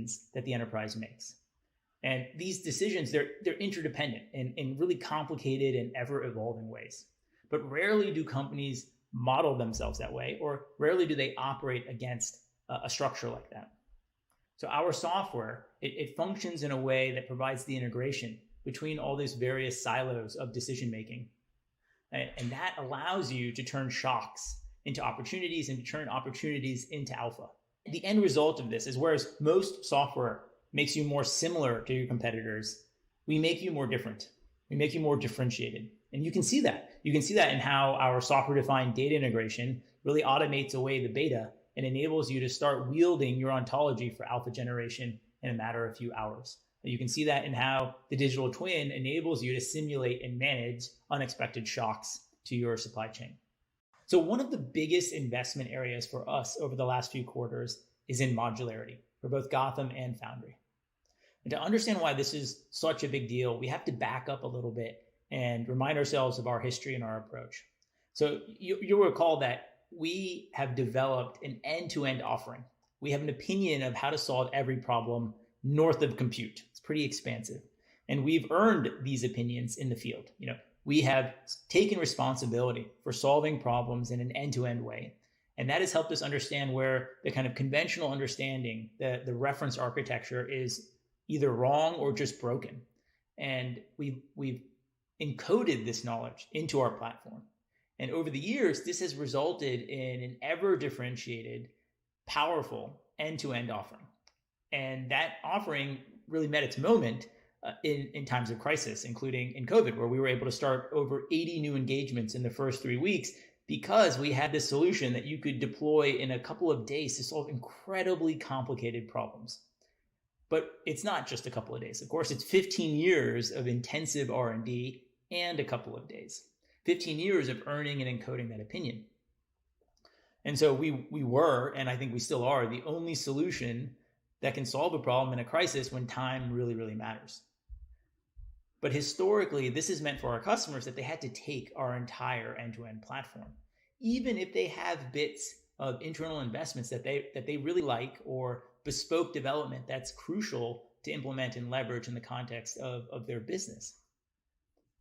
decisions that the enterprise makes. And these decisions, they're interdependent in really complicated and ever-evolving ways. But rarely do companies model themselves that way, or rarely do they operate against a structure like that. So our software, it functions in a way that provides the integration between all these various silos of decision-making. And that allows you to turn shocks into opportunities and to turn opportunities into alpha. The end result of this is, whereas most software makes you more similar to your competitors, we make you more different. We make you more differentiated. And you can see that. You can see that in how our software-defined data integration really automates away the beta and enables you to start wielding your ontology for alpha generation in a matter of a few hours. You can see that in how the digital twin enables you to simulate and manage unexpected shocks to your supply chain. So one of the biggest investment areas for us over the last few quarters is in modularity for both Gotham and Foundry. And to understand why this is such a big deal, we have to back up a little bit and remind ourselves of our history and our approach. So you'll recall that we have developed an end-to-end offering. We have an opinion of how to solve every problem north of compute. It's pretty expansive. And we've earned these opinions in the field. We have taken responsibility for solving problems in an end-to-end way. And that has helped us understand where the kind of conventional understanding, the reference architecture, is either wrong or just broken. And we've encoded this knowledge into our platform. And over the years, this has resulted in an ever differentiated, powerful end-to-end offering. And that offering really met its moment in times of crisis, including in COVID, where we were able to start over 80 new engagements in the first 3 weeks because we had this solution that you could deploy in a couple of days to solve incredibly complicated problems. But it's not just a couple of days. Of course, it's 15 years of intensive R&D and a couple of days. 15 years of earning and encoding that opinion. And so we were, and I think we still are, the only solution that can solve a problem in a crisis when time really, really matters. But historically, this has meant for our customers that they had to take our entire end-to-end platform, even if they have bits of internal investments that they really like, or bespoke development that's crucial to implement and leverage in the context of their business.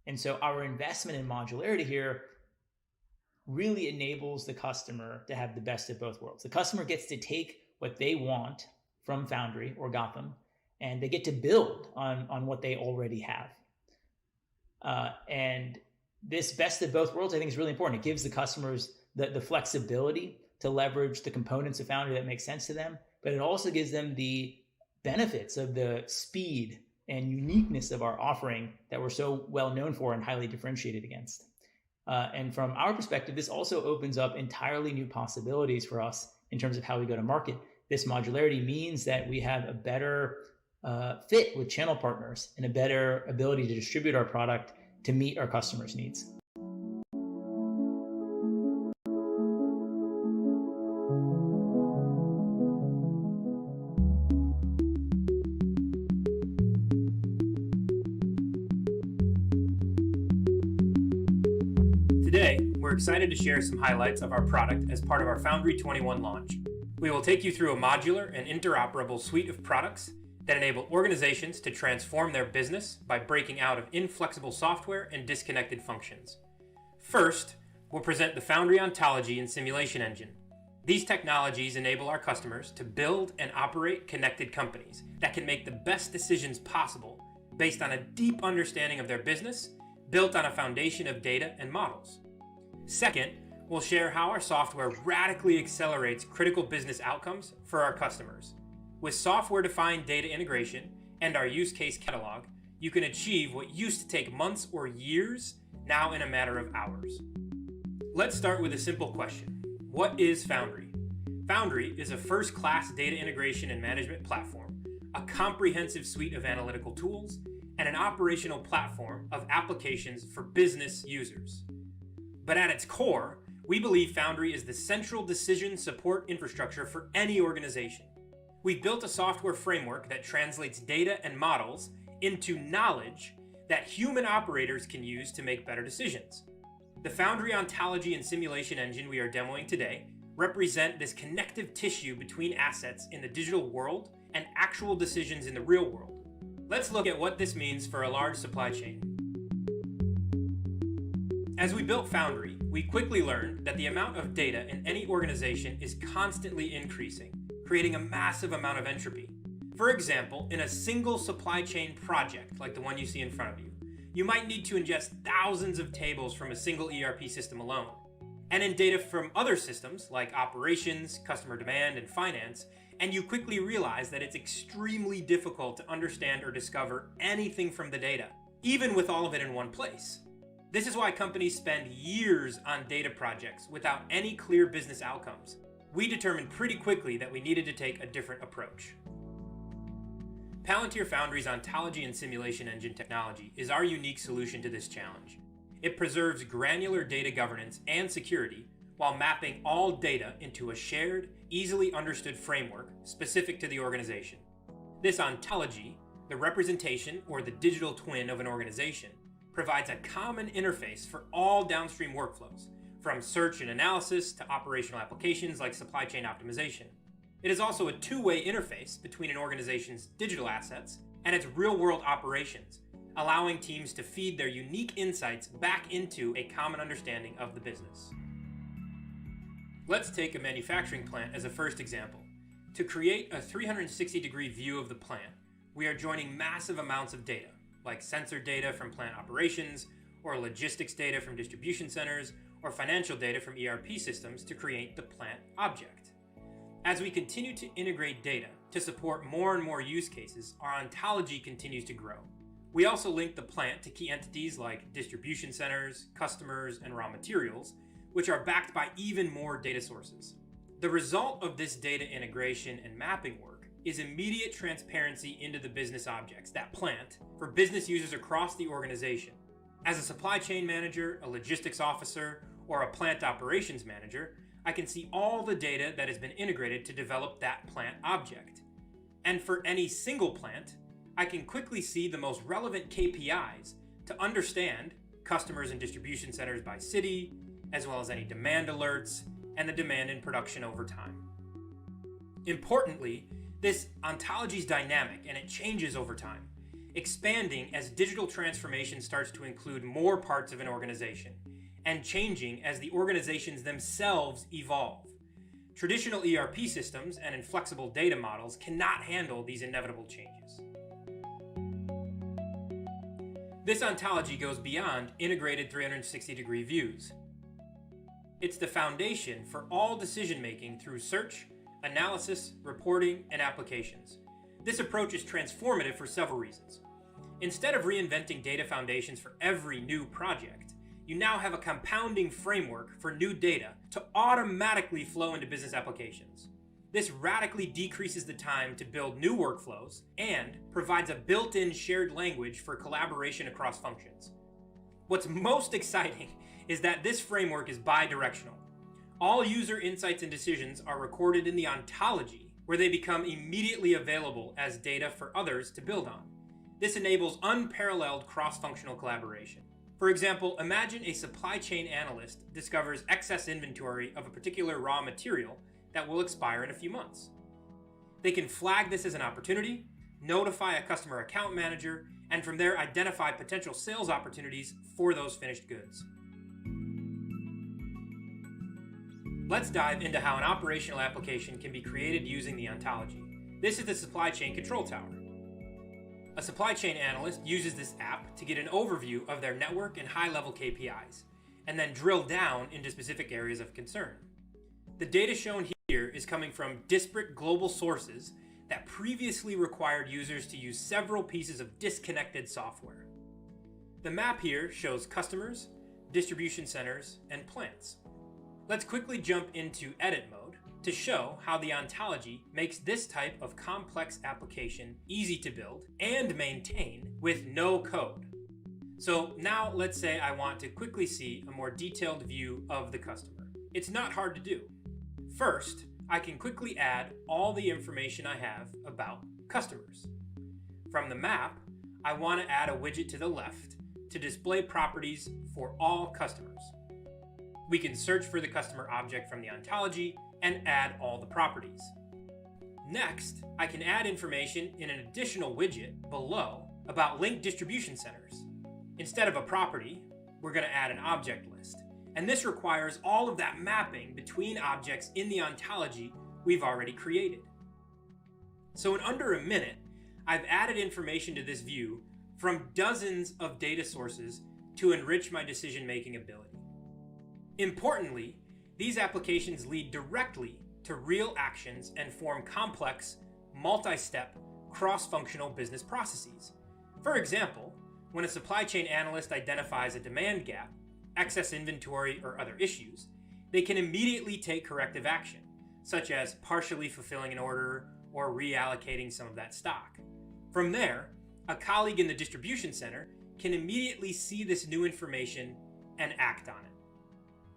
And so our investment in modularity here really enables the customer to have the best of both worlds. The customer gets to take what they want from Foundry or Gotham, and they get to build on what they already have. And this best of both worlds, I think, is really important. It gives the customers the flexibility to leverage the components of Foundry that make sense to them, but it also gives them the benefits of the speed and uniqueness of our offering that we're so well known for and highly differentiated against. And from our perspective, this also opens up entirely new possibilities for us in terms of how we go to market. This modularity means that we have a better fit with channel partners and a better ability to distribute our product to meet our customers' needs. Today, we're excited to share some highlights of our product as part of our Foundry 21 launch. We will take you through a modular and interoperable suite of products that enable organizations to transform their business by breaking out of inflexible software and disconnected functions. First, we'll present the Foundry ontology and simulation engine. These technologies enable our customers to build and operate connected companies that can make the best decisions possible based on a deep understanding of their business, built on a foundation of data and models. Second, we'll share how our software radically accelerates critical business outcomes for our customers. With software-defined data integration and our use case catalog, you can achieve what used to take months or years, now in a matter of hours. Let's start with a simple question. What is Foundry? Foundry is a first-class data integration and management platform, a comprehensive suite of analytical tools, and an operational platform of applications for business users. But at its core, we believe Foundry is the central decision support infrastructure for any organization. We've built a software framework that translates data and models into knowledge that human operators can use to make better decisions. The Foundry ontology and simulation engine we are demoing today represent this connective tissue between assets in the digital world and actual decisions in the real world. Let's look at what this means for a large supply chain. As we built Foundry, we quickly learned that the amount of data in any organization is constantly increasing, creating a massive amount of entropy. For example, in a single supply chain project, like the one you see in front of you, you might need to ingest thousands of tables from a single ERP system alone. And in data from other systems, like operations, customer demand, and finance, and you quickly realize that it's extremely difficult to understand or discover anything from the data, even with all of it in one place. This is why companies spend years on data projects without any clear business outcomes. We determined pretty quickly that we needed to take a different approach. Palantir Foundry's ontology and simulation engine technology is our unique solution to this challenge. It preserves granular data governance and security while mapping all data into a shared, easily understood framework specific to the organization. This ontology, the representation or the digital twin of an organization, provides a common interface for all downstream workflows, from search and analysis to operational applications like supply chain optimization. It is also a two-way interface between an organization's digital assets and its real-world operations, allowing teams to feed their unique insights back into a common understanding of the business. Let's take a manufacturing plant as a first example. To create a 360-degree view of the plant, we are joining massive amounts of data, like sensor data from plant operations, or logistics data from distribution centers, or financial data from ERP systems to create the plant object. As we continue to integrate data to support more and more use cases, our ontology continues to grow. We also link the plant to key entities like distribution centers, customers, and raw materials, which are backed by even more data sources. The result of this data integration and mapping work is immediate transparency into the business objects, that plant, for business users across the organization. As a supply chain manager, a logistics officer, or a plant operations manager, I can see all the data that has been integrated to develop that plant object. And for any single plant, I can quickly see the most relevant KPIs to understand customers and distribution centers by city, as well as any demand alerts and the demand in production over time. Importantly, this ontology is dynamic and it changes over time, expanding as digital transformation starts to include more parts of an organization, and changing as the organizations themselves evolve. Traditional ERP systems and inflexible data models cannot handle these inevitable changes. This ontology goes beyond integrated 360-degree views. It's the foundation for all decision-making through search, analysis, reporting, and applications. This approach is transformative for several reasons. Instead of reinventing data foundations for every new project, you now have a compounding framework for new data to automatically flow into business applications. This radically decreases the time to build new workflows and provides a built-in shared language for collaboration across functions. What's most exciting is that this framework is bi-directional. All user insights and decisions are recorded in the ontology, where they become immediately available as data for others to build on. This enables unparalleled cross-functional collaboration. For example, imagine a supply chain analyst discovers excess inventory of a particular raw material that will expire in a few months. They can flag this as an opportunity, notify a customer account manager, and from there identify potential sales opportunities for those finished goods. Let's dive into how an operational application can be created using the ontology. This is the supply chain control tower. A supply chain analyst uses this app to get an overview of their network and high-level KPIs, and then drill down into specific areas of concern. The data shown here is coming from disparate global sources that previously required users to use several pieces of disconnected software. The map here shows customers, distribution centers, and plants. Let's quickly jump into edit mode to show how the ontology makes this type of complex application easy to build and maintain with no code. So now let's say I want to quickly see a more detailed view of the customer. It's not hard to do. First, I can quickly add all the information I have about customers. From the map, I want to add a widget to the left to display properties for all customers. We can search for the customer object from the ontology and add all the properties. Next, I can add information in an additional widget below about linked distribution centers. Instead of a property, we're going to add an object list. And this requires all of that mapping between objects in the ontology we've already created. So in under a minute, I've added information to this view from dozens of data sources to enrich my decision-making ability. Importantly, these applications lead directly to real actions and form complex, multi-step, cross-functional business processes. For example, when a supply chain analyst identifies a demand gap, excess inventory, or other issues, they can immediately take corrective action, such as partially fulfilling an order or reallocating some of that stock. From there, a colleague in the distribution center can immediately see this new information and act on it.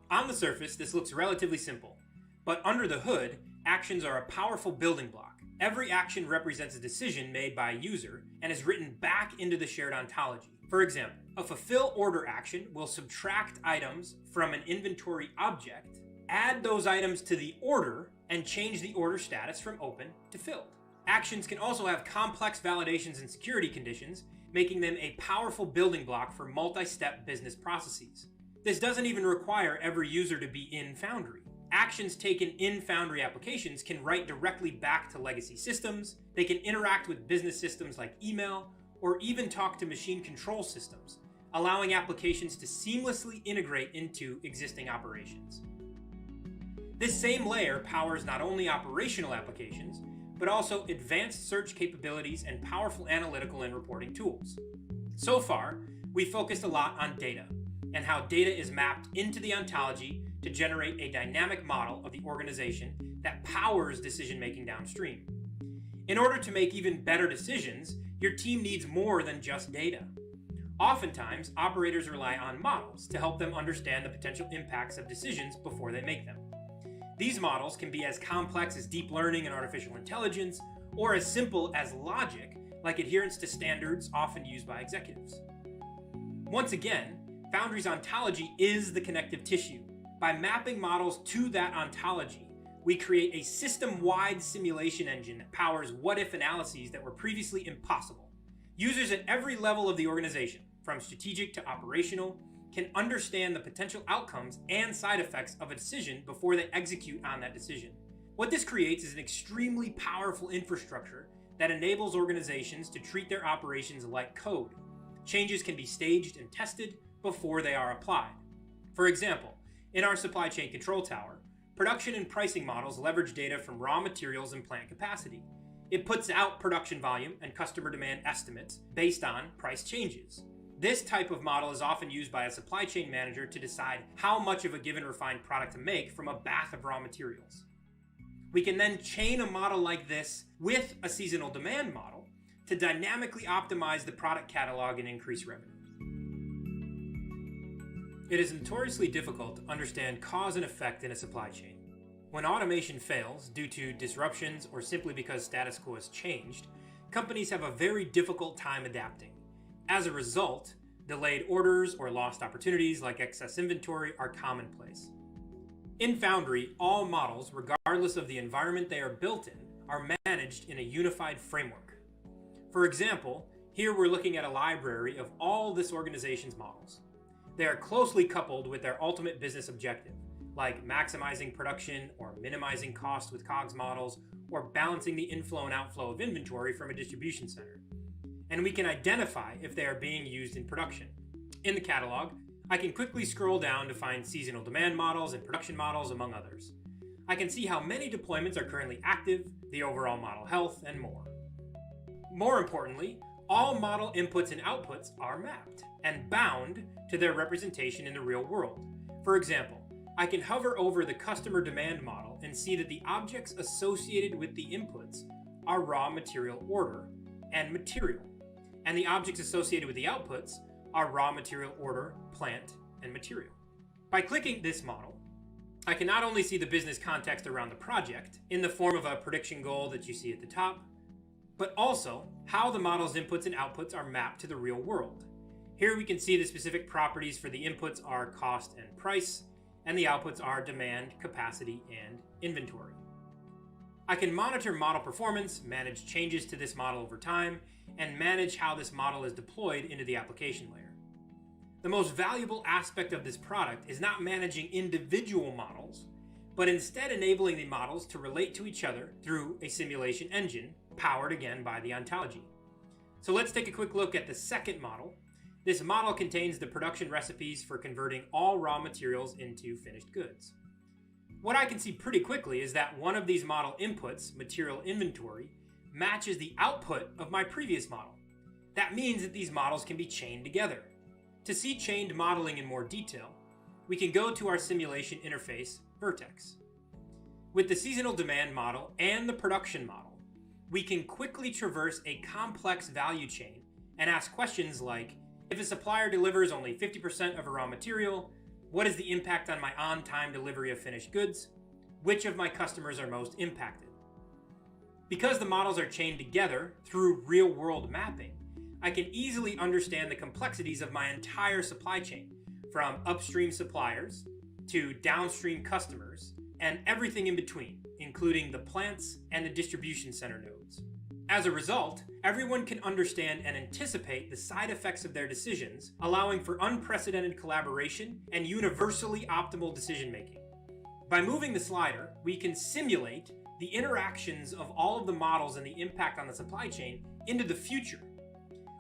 On the surface, this looks relatively simple, but under the hood, actions are a powerful building block. Every action represents a decision made by a user and is written back into the shared ontology. For example, a fulfill order action will subtract items from an inventory object, add those items to the order, and change the order status from open to filled. Actions can also have complex validations and security conditions, making them a powerful building block for multi-step business processes. This doesn't even require every user to be in Foundry. Actions taken in Foundry applications can write directly back to legacy systems, they can interact with business systems like email, or even talk to machine control systems, allowing applications to seamlessly integrate into existing operations. This same layer powers not only operational applications, but also advanced search capabilities and powerful analytical and reporting tools. So far, we focused a lot on data, and how data is mapped into the ontology to generate a dynamic model of the organization that powers decision-making downstream. In order to make even better decisions, your team needs more than just data. Oftentimes, operators rely on models to help them understand the potential impacts of decisions before they make them. These models can be as complex as deep learning and artificial intelligence, or as simple as logic, like adherence to standards often used by executives. Once again, Foundry's ontology is the connective tissue. By mapping models to that ontology, we create a system-wide simulation engine that powers what-if analyses that were previously impossible. Users at every level of the organization, from strategic to operational, can understand the potential outcomes and side effects of a decision before they execute on that decision. What this creates is an extremely powerful infrastructure that enables organizations to treat their operations like code. Changes can be staged and tested before they are applied. For example, in our supply chain control tower, production and pricing models leverage data from raw materials and plant capacity. It puts out production volume and customer demand estimates based on price changes. This type of model is often used by a supply chain manager to decide how much of a given refined product to make from a bath of raw materials. We can then chain a model like this with a seasonal demand model to dynamically optimize the product catalog and increase revenue. It is notoriously difficult to understand cause and effect in a supply chain. When automation fails due to disruptions or simply because status quo has changed, companies have a very difficult time adapting. As a result, delayed orders or lost opportunities like excess inventory are commonplace. In Foundry, all models, regardless of the environment they are built in, are managed in a unified framework. For example, here we're looking at a library of all this organization's models. They are closely coupled with their ultimate business objective, like maximizing production or minimizing cost with COGS models, or balancing the inflow and outflow of inventory from a distribution center. And we can identify if they are being used in production. In the catalog, I can quickly scroll down to find seasonal demand models and production models, among others. I can see how many deployments are currently active, the overall model health, and more. More importantly, all model inputs and outputs are mapped and bound to their representation in the real world. For example, I can hover over the customer demand model and see that the objects associated with the inputs are raw material order and material, and the objects associated with the outputs are raw material order, plant, and material. By clicking this model, I can not only see the business context around the project in the form of a prediction goal that you see at the top, but also how the model's inputs and outputs are mapped to the real world. Here we can see the specific properties for the inputs are cost and price, and the outputs are demand, capacity, and inventory. I can monitor model performance, manage changes to this model over time, and manage how this model is deployed into the application layer. The most valuable aspect of this product is not managing individual models, but instead enabling the models to relate to each other through a simulation engine, powered again by the ontology. So let's take a quick look at the second model. This model contains the production recipes for converting all raw materials into finished goods. What I can see pretty quickly is that one of these model inputs, material inventory, matches the output of my previous model. That means that these models can be chained together. To see chained modeling in more detail, we can go to our simulation interface, Vertex. With the seasonal demand model and the production model, we can quickly traverse a complex value chain and ask questions like, if a supplier delivers only 50% of a raw material, what is the impact on my on-time delivery of finished goods? Which of my customers are most impacted? Because the models are chained together through real-world mapping, I can easily understand the complexities of my entire supply chain, from upstream suppliers to downstream customers, and everything in between, including the plants and the distribution center nodes. As a result, everyone can understand and anticipate the side effects of their decisions, allowing for unprecedented collaboration and universally optimal decision-making. By moving the slider, we can simulate the interactions of all of the models and the impact on the supply chain into the future.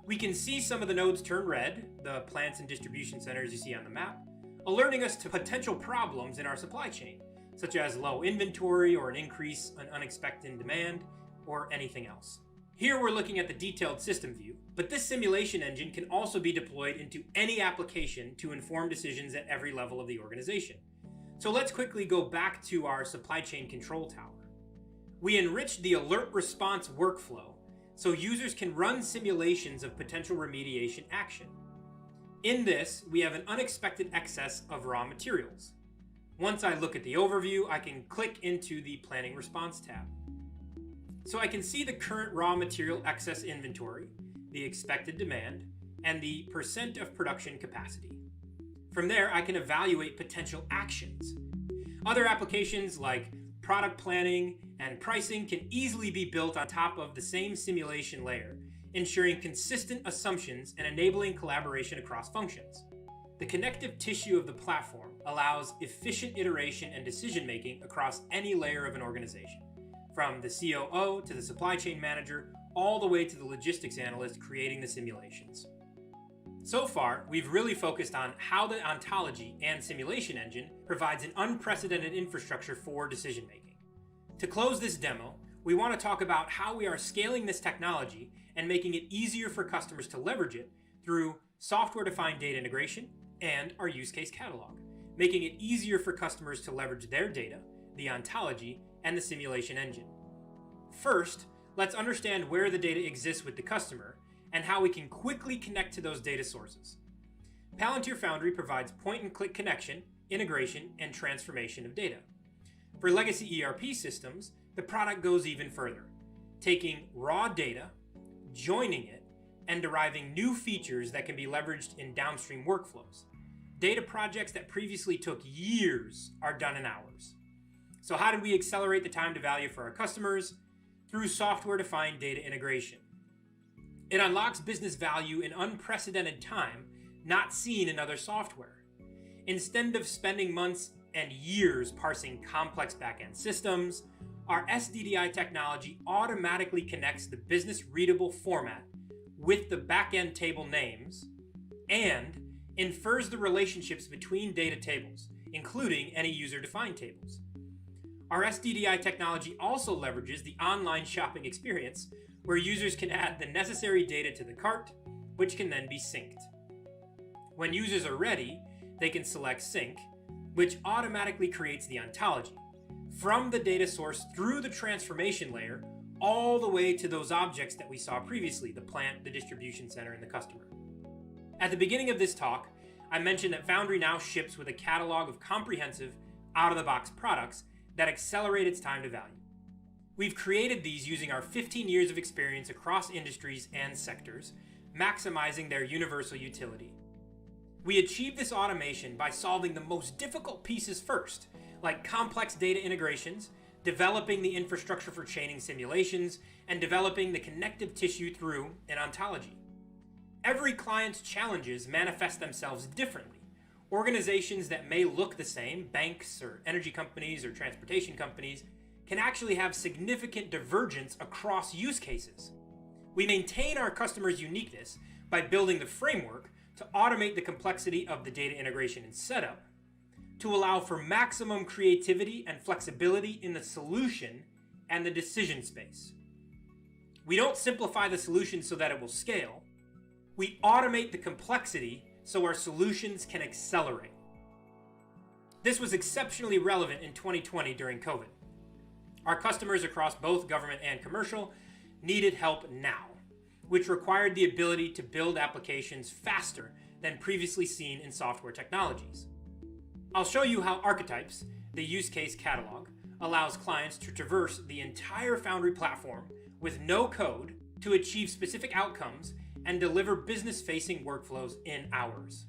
We can see some of the nodes turn red, the plants and distribution centers you see on the map, alerting us to potential problems in our supply chain, such as low inventory or an increase in unexpected demand, or anything else. Here we're looking at the detailed system view, but this simulation engine can also be deployed into any application to inform decisions at every level of the organization. So let's quickly go back to our supply chain control tower. We enriched the alert response workflow so users can run simulations of potential remediation action. In this, we have an unexpected excess of raw materials. Once I look at the overview, I can click into the Planning Response tab. So I can see the current raw material excess inventory, the expected demand, and the percent of production capacity. From there, I can evaluate potential actions. Other applications like product planning and pricing can easily be built on top of the same simulation layer, ensuring consistent assumptions and enabling collaboration across functions. The connective tissue of the platform allows efficient iteration and decision-making across any layer of an organization, from the COO to the supply chain manager, all the way to the logistics analyst creating the simulations. So far, we've really focused on how the ontology and simulation engine provides an unprecedented infrastructure for decision-making. To close this demo, we want to talk about how we are scaling this technology and making it easier for customers to leverage it through software-defined data integration and our use case catalog, making it easier for customers to leverage their data, the ontology, and the simulation engine. First, let's understand where the data exists with the customer and how we can quickly connect to those data sources. Palantir Foundry provides point-and-click connection, integration, and transformation of data. For legacy ERP systems, the product goes even further, taking raw data, joining it, and deriving new features that can be leveraged in downstream workflows. Data projects that previously took years are done in hours. So how did we accelerate the time to value for our customers? Through software-defined data integration. It unlocks business value in unprecedented time, not seen in other software. Instead of spending months and years parsing complex backend systems, our SDDI technology automatically connects the business-readable format with the backend table names and infers the relationships between data tables, including any user-defined tables. Our SDDI technology also leverages the online shopping experience, where users can add the necessary data to the cart, which can then be synced. When users are ready, they can select Sync, which automatically creates the ontology, from the data source through the transformation layer, all the way to those objects that we saw previously, the plant, the distribution center, and the customer. At the beginning of this talk, I mentioned that Foundry now ships with a catalog of comprehensive, out-of-the-box products that accelerate its time to value. We've created these using our 15 years of experience across industries and sectors, maximizing their universal utility. We achieve this automation by solving the most difficult pieces first, like complex data integrations, developing the infrastructure for chaining simulations, and developing the connective tissue through an ontology. Every client's challenges manifest themselves differently. Organizations that may look the same, banks or energy companies or transportation companies, can actually have significant divergence across use cases. We maintain our customers' uniqueness by building the framework to automate the complexity of the data integration and setup, to allow for maximum creativity and flexibility in the solution and the decision space. We don't simplify the solution so that it will scale. We automate the complexity so our solutions can accelerate. This was exceptionally relevant in 2020 during COVID. Our customers across both government and commercial needed help now, which required the ability to build applications faster than previously seen in software technologies. I'll show you how Archetypes, the use case catalog, allows clients to traverse the entire Foundry platform with no code to achieve specific outcomes and deliver business-facing workflows in hours.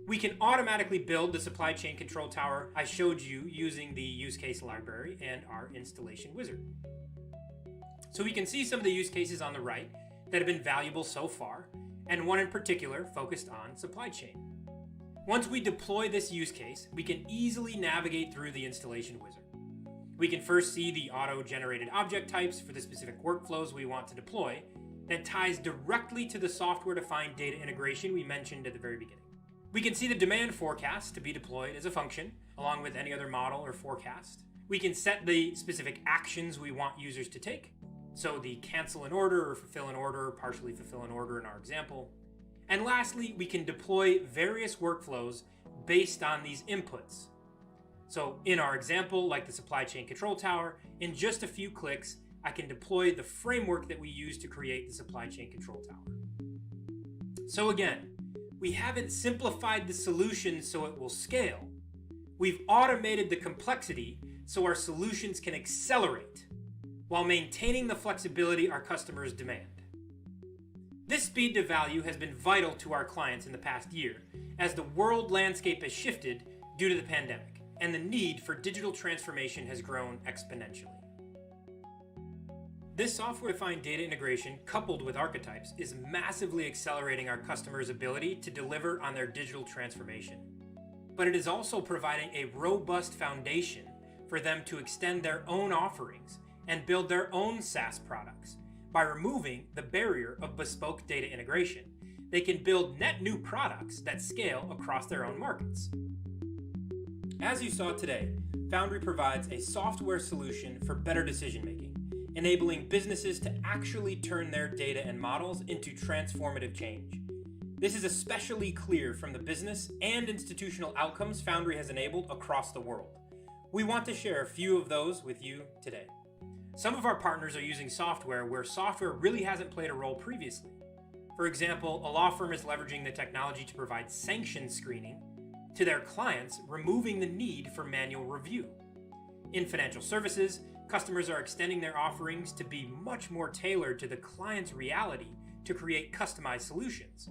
We can automatically build the supply chain control tower I showed you using the use case library and our installation wizard. So we can see some of the use cases on the right that have been valuable so far, and one in particular focused on supply chain. Once we deploy this use case, we can easily navigate through the installation wizard. We can first see the auto-generated object types for the specific workflows we want to deploy that ties directly to the software-defined data integration we mentioned at the very beginning. We can see the demand forecast to be deployed as a function, along with any other model or forecast. We can set the specific actions we want users to take, so the cancel an order or fulfill an order, or partially fulfill an order in our example. And lastly, we can deploy various workflows based on these inputs. So in our example, like the supply chain control tower, in just a few clicks, I can deploy the framework that we use to create the supply chain control tower. So again, we haven't simplified the solution so it will scale. We've automated the complexity so our solutions can accelerate while maintaining the flexibility our customers demand. This speed to value has been vital to our clients in the past year as the world landscape has shifted due to the pandemic and the need for digital transformation has grown exponentially. This software-defined data integration coupled with Archetypes is massively accelerating our customers' ability to deliver on their digital transformation. But it is also providing a robust foundation for them to extend their own offerings and build their own SaaS products. By removing the barrier of bespoke data integration, they can build net new products that scale across their own markets. As you saw today, Foundry provides a software solution for better decision-making, enabling businesses to actually turn their data and models into transformative change. This is especially clear from the business and institutional outcomes Foundry has enabled across the world. We want to share a few of those with you today. Some of our partners are using software where software really hasn't played a role previously. For example, a law firm is leveraging the technology to provide sanction screening to their clients, removing the need for manual review. In financial services, customers are extending their offerings to be much more tailored to the client's reality to create customized solutions.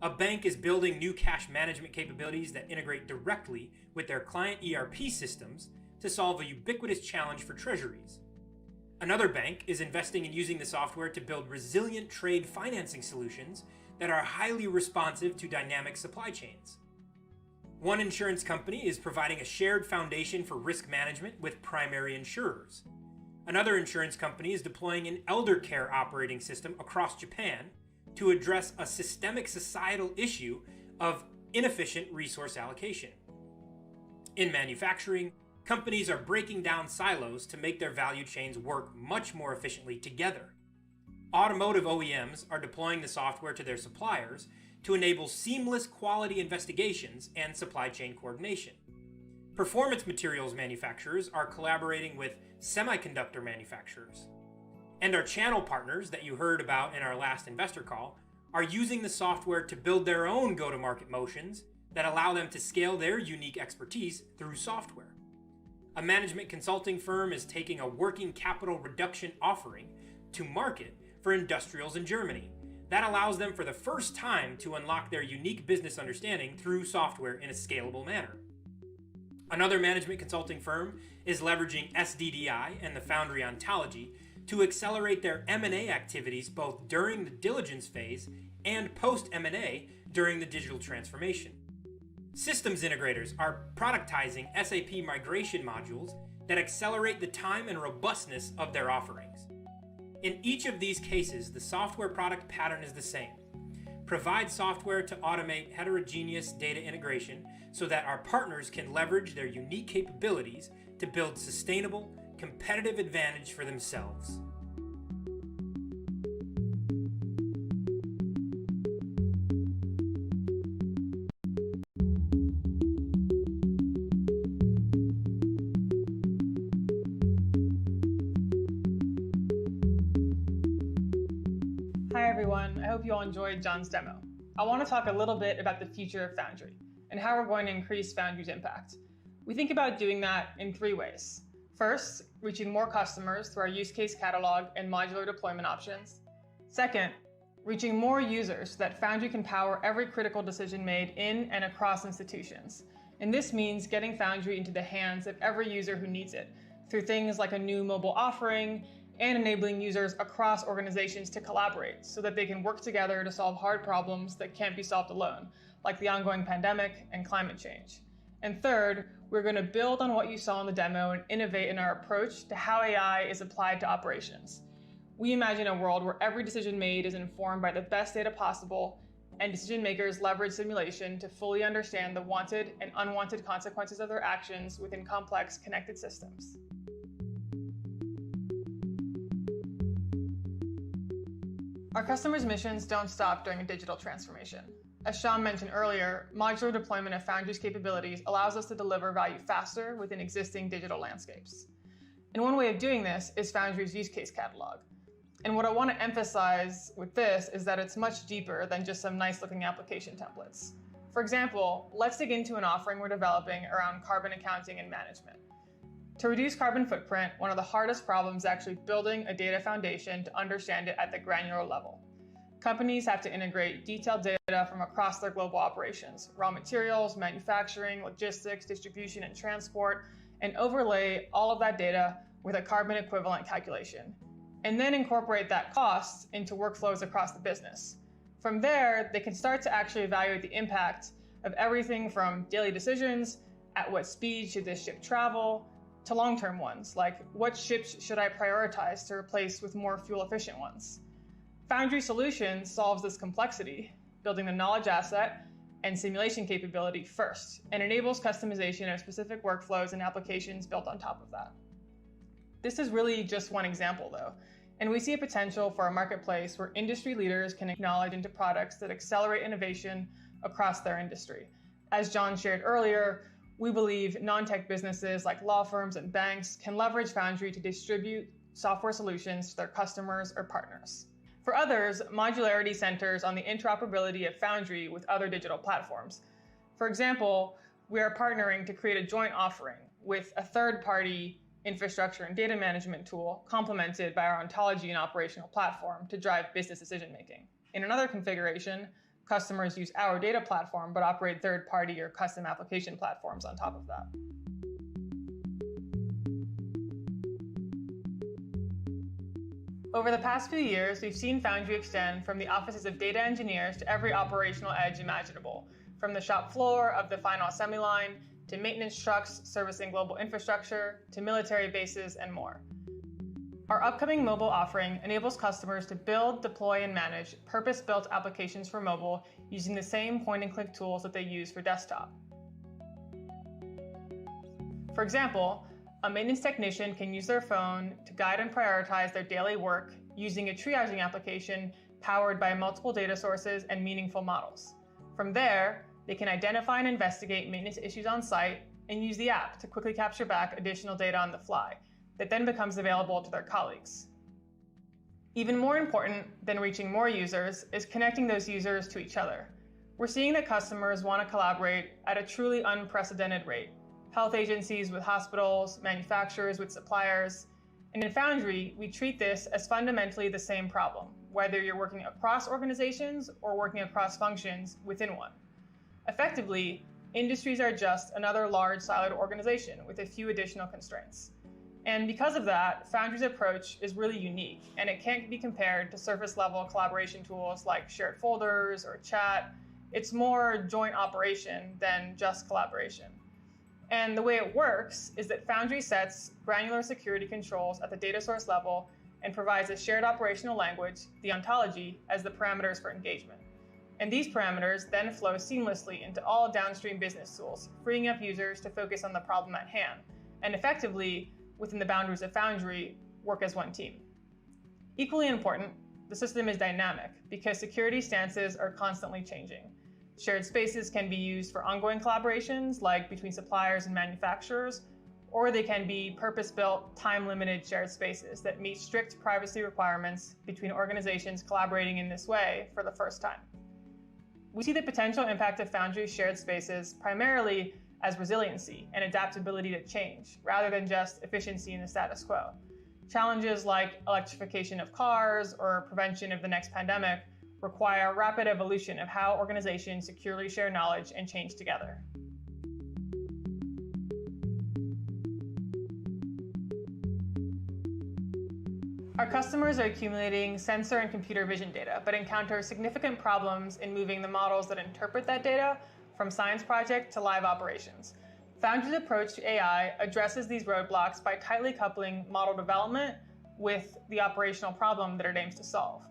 A bank is building new cash management capabilities that integrate directly with their client ERP systems to solve a ubiquitous challenge for treasuries. Another bank is investing in using the software to build resilient trade financing solutions that are highly responsive to dynamic supply chains. One insurance company is providing a shared foundation for risk management with primary insurers. Another insurance company is deploying an elder care operating system across Japan to address a systemic societal issue of inefficient resource allocation. In manufacturing, companies are breaking down silos to make their value chains work much more efficiently together. Automotive OEMs are deploying the software to their suppliers to enable seamless quality investigations and supply chain coordination. Performance materials manufacturers are collaborating with semiconductor manufacturers. And our channel partners that you heard about in our last investor call are using the software to build their own go-to-market motions that allow them to scale their unique expertise through software. A management consulting firm is taking a working capital reduction offering to market for industrials in Germany. That allows them for the first time to unlock their unique business understanding through software in a scalable manner. Another management consulting firm is leveraging SDDI and the Foundry ontology to accelerate their M&A activities both during the diligence phase and post-M&A during the digital transformation. Systems integrators are productizing SAP migration modules that accelerate the time and robustness of their offerings. In each of these cases, the software product pattern is the same. Provide software to automate heterogeneous data integration so that our partners can leverage their unique capabilities to build sustainable, competitive advantage for themselves. Hi everyone, I hope you all enjoyed John's demo. I want to talk a little bit about the future of Foundry and how we're going to increase Foundry's impact. We think about doing that in 3 ways. First, reaching more customers through our use case catalog and modular deployment options. Second, reaching more users so that Foundry can power every critical decision made in and across institutions. And this means getting Foundry into the hands of every user who needs it through things like a new mobile offering and enabling users across organizations to collaborate so that they can work together to solve hard problems that can't be solved alone, like the ongoing pandemic and climate change. And third, we're going to build on what you saw in the demo and innovate in our approach to how AI is applied to operations. We imagine a world where every decision made is informed by the best data possible, and decision makers leverage simulation to fully understand the wanted and unwanted consequences of their actions within complex connected systems. Our customers' missions don't stop during a digital transformation. As Sean mentioned earlier, modular deployment of Foundry's capabilities allows us to deliver value faster within existing digital landscapes. And one way of doing this is Foundry's use case catalog. And what I want to emphasize with this is that it's much deeper than just some nice looking application templates. For example, let's dig into an offering we're developing around carbon accounting and management. To reduce carbon footprint, one of the hardest problems is actually building a data foundation to understand it at the granular level. Companies have to integrate detailed data from across their global operations, raw materials, manufacturing, logistics, distribution, and transport, and overlay all of that data with a carbon equivalent calculation, and then incorporate that cost into workflows across the business. From there, they can start to actually evaluate the impact of everything from daily decisions, at what speed should this ship travel, to long-term ones, like what ships should I prioritize to replace with more fuel-efficient ones. Foundry Solutions solves this complexity, building the knowledge asset and simulation capability first, and enables customization of specific workflows and applications built on top of that. This is really just one example though, and we see a potential for a marketplace where industry leaders can acknowledge into products that accelerate innovation across their industry. As John shared earlier, we believe non-tech businesses like law firms and banks can leverage Foundry to distribute software solutions to their customers or partners. For others, modularity centers on the interoperability of Foundry with other digital platforms. For example, we are partnering to create a joint offering with a third-party infrastructure and data management tool complemented by our ontology and operational platform to drive business decision-making. In another configuration, customers use our data platform but operate third-party or custom application platforms on top of that. Over the past few years, we've seen Foundry extend from the offices of data engineers to every operational edge imaginable, from the shop floor of the final assembly line to maintenance trucks servicing global infrastructure to military bases and more. Our upcoming mobile offering enables customers to build, deploy, and manage purpose-built applications for mobile using the same point-and-click tools that they use for desktop. For example, a maintenance technician can use their phone to guide and prioritize their daily work using a triaging application powered by multiple data sources and meaningful models. From there, they can identify and investigate maintenance issues on site and use the app to quickly capture back additional data on the fly that then becomes available to their colleagues. Even more important than reaching more users is connecting those users to each other. We're seeing that customers want to collaborate at a truly unprecedented rate. Health agencies with hospitals, manufacturers with suppliers, and in Foundry, we treat this as fundamentally the same problem, whether you're working across organizations or working across functions within one. Effectively, industries are just another large siloed organization with a few additional constraints. And because of that, Foundry's approach is really unique, and it can't be compared to surface-level collaboration tools like shared folders or chat. It's more joint operation than just collaboration. And the way it works is that Foundry sets granular security controls at the data source level and provides a shared operational language, the ontology, as the parameters for engagement. And these parameters then flow seamlessly into all downstream business tools, freeing up users to focus on the problem at hand, and effectively, within the boundaries of Foundry, work as one team. Equally important, the system is dynamic because security stances are constantly changing. Shared spaces can be used for ongoing collaborations, like between suppliers and manufacturers, or they can be purpose-built, time-limited shared spaces that meet strict privacy requirements between organizations collaborating in this way for the first time. We see the potential impact of Foundry's shared spaces primarily as resiliency and adaptability to change, rather than just efficiency in the status quo. Challenges like electrification of cars or prevention of the next pandemic require rapid evolution of how organizations securely share knowledge and change together. Our customers are accumulating sensor and computer vision data, but encounter significant problems in moving the models that interpret that data from science project to live operations. Foundry's approach to AI addresses these roadblocks by tightly coupling model development with the operational problem that it aims to solve.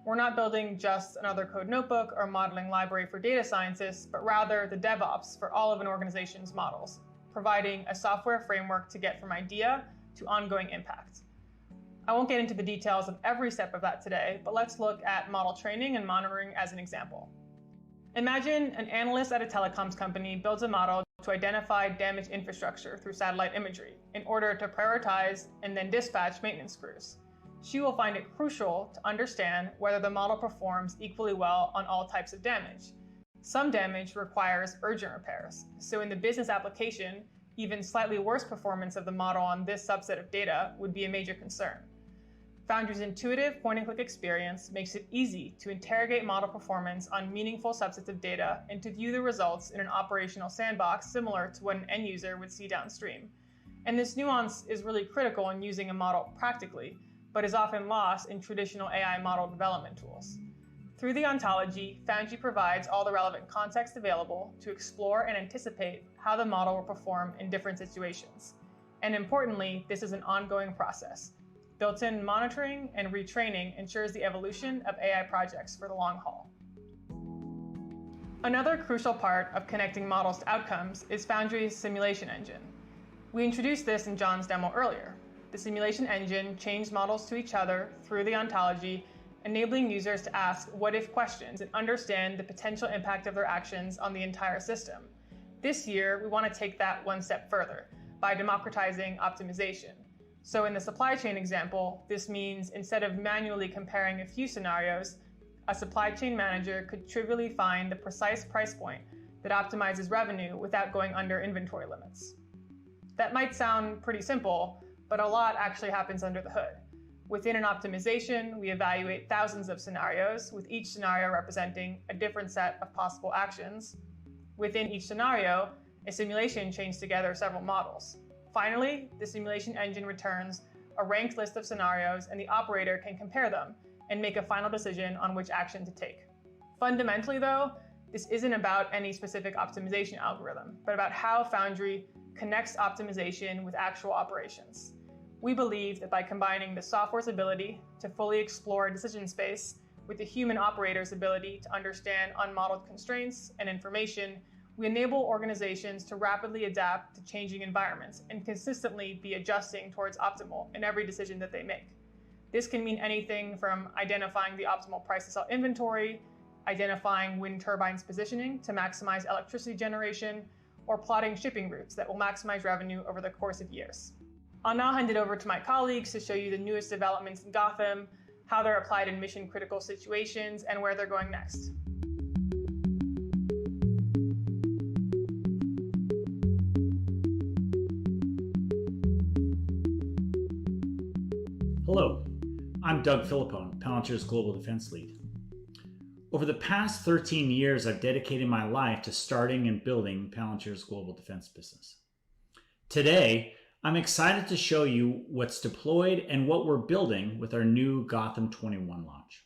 We're not building just another code notebook or modeling library for data scientists, but rather the DevOps for all of an organization's models, providing a software framework to get from idea to ongoing impact. I won't get into the details of every step of that today, but let's look at model training and monitoring as an example. Imagine an analyst at a telecoms company builds a model to identify damaged infrastructure through satellite imagery in order to prioritize and then dispatch maintenance crews. She will find it crucial to understand whether the model performs equally well on all types of damage. Some damage requires urgent repairs, so in the business application, even slightly worse performance of the model on this subset of data would be a major concern. Foundry's intuitive point-and-click experience makes it easy to interrogate model performance on meaningful subsets of data and to view the results in an operational sandbox similar to what an end user would see downstream. And this nuance is really critical in using a model practically, but is often lost in traditional AI model development tools. Through the ontology, Foundry provides all the relevant context available to explore and anticipate how the model will perform in different situations. And importantly, this is an ongoing process. Built-in monitoring and retraining ensures the evolution of AI projects for the long haul. Another crucial part of connecting models to outcomes is Foundry's simulation engine. We introduced this in John's demo earlier. The simulation engine chains models to each other through the ontology, enabling users to ask what-if questions and understand the potential impact of their actions on the entire system. This year, we want to take that one step further by democratizing optimization. So in the supply chain example, this means instead of manually comparing a few scenarios, a supply chain manager could trivially find the precise price point that optimizes revenue without going under inventory limits. That might sound pretty simple, but a lot actually happens under the hood. Within an optimization, we evaluate thousands of scenarios, with each scenario representing a different set of possible actions. Within each scenario, a simulation chains together several models. Finally, the simulation engine returns a ranked list of scenarios, and the operator can compare them and make a final decision on which action to take. Fundamentally, though, this isn't about any specific optimization algorithm, but about how Foundry connects optimization with actual operations. We believe that by combining the software's ability to fully explore decision space with the human operator's ability to understand unmodeled constraints and information, we enable organizations to rapidly adapt to changing environments and consistently be adjusting towards optimal in every decision that they make. This can mean anything from identifying the optimal price to sell inventory, identifying wind turbines positioning to maximize electricity generation, or plotting shipping routes that will maximize revenue over the course of years. I'll now hand it over to my colleagues to show you the newest developments in Gotham, how they're applied in mission-critical situations, and where they're going next. Hello, I'm Doug Philippone, Palantir's Global Defense Lead. Over the past 13 years, I've dedicated my life to starting and building Palantir's global defense business. Today, I'm excited to show you what's deployed and what we're building with our new Gotham 21 launch.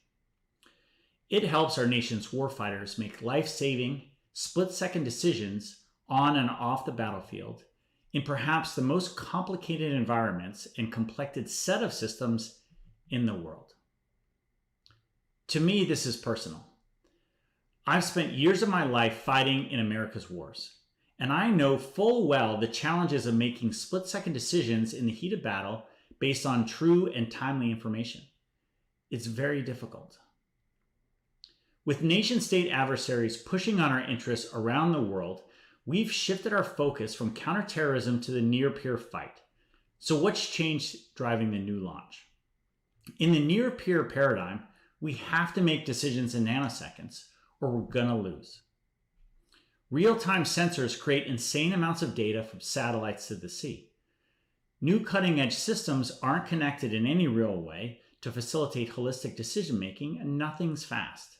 It helps our nation's warfighters make life-saving, split-second decisions on and off the battlefield in perhaps the most complicated environments and complex set of systems in the world. To me, this is personal. I've spent years of my life fighting in America's wars, and I know full well the challenges of making split-second decisions in the heat of battle based on true and timely information. It's very difficult. With nation-state adversaries pushing on our interests around the world, we've shifted our focus from counterterrorism to the near-peer fight. So what's changed driving the new launch? In the near-peer paradigm, we have to make decisions in nanoseconds, or we're gonna lose. Real-time sensors create insane amounts of data from satellites to the sea. New cutting-edge systems aren't connected in any real way to facilitate holistic decision-making, and nothing's fast.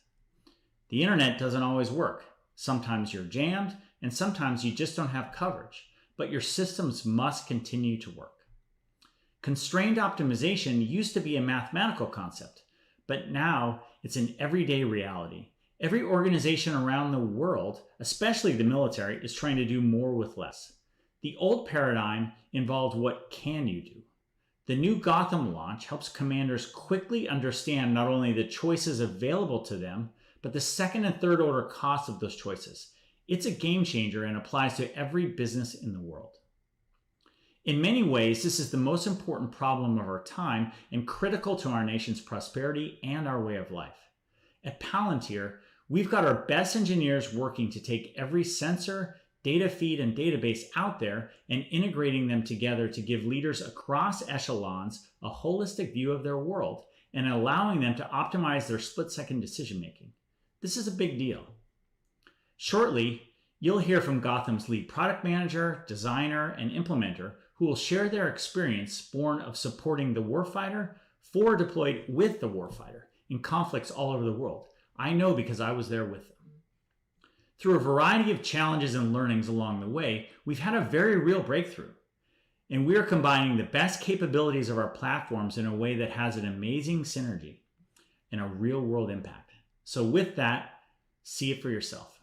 The internet doesn't always work. Sometimes you're jammed, and sometimes you just don't have coverage, but your systems must continue to work. Constrained optimization used to be a mathematical concept, but now it's an everyday reality. Every organization around the world, especially the military, is trying to do more with less. The old paradigm involved what can you do? The new Gotham launch helps commanders quickly understand not only the choices available to them, but the second and third order costs of those choices. It's a game changer and applies to every business in the world. In many ways, this is the most important problem of our time and critical to our nation's prosperity and our way of life. At Palantir, we've got our best engineers working to take every sensor, data feed, and database out there and integrating them together to give leaders across echelons a holistic view of their world and allowing them to optimize their split-second decision-making. This is a big deal. Shortly, you'll hear from Gotham's lead product manager, designer, and implementer who will share their experience born of supporting the warfighter, forward deployed with the warfighter in conflicts all over the world. I know because I was there with them. Through a variety of challenges and learnings along the way, we've had a very real breakthrough. And we are combining the best capabilities of our platforms in a way that has an amazing synergy and a real world impact. So with that, see it for yourself.